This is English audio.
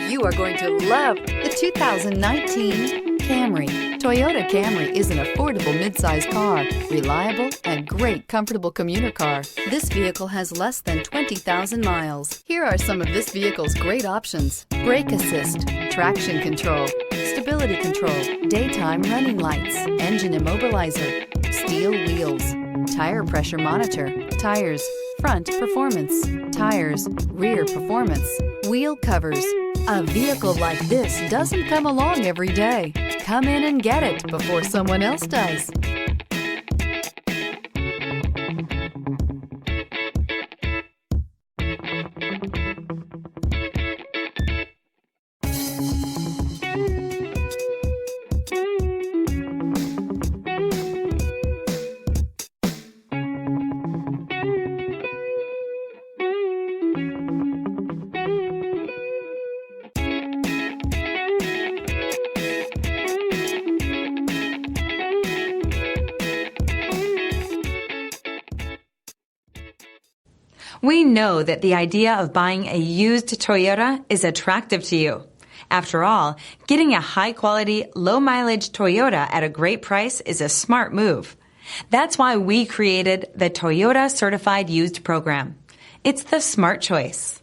You are going to love the 2019 Camry. Toyota Camry is an affordable midsize car, reliable and great comfortable commuter car. This vehicle has less than 20,000 miles. Here are some of this vehicle's great options: brake assist, traction control, stability control, daytime running lights, engine immobilizer, steel wheels, tire pressure monitor, tires, front performance, tires, rear performance, wheel covers. A vehicle like this doesn't come along every day. Come in and get it before someone else does. We know that the idea of buying a used Toyota is attractive to you. After all, getting a high-quality, low-mileage Toyota at a great price is a smart move. That's why we created the Toyota Certified Used Program. It's the smart choice.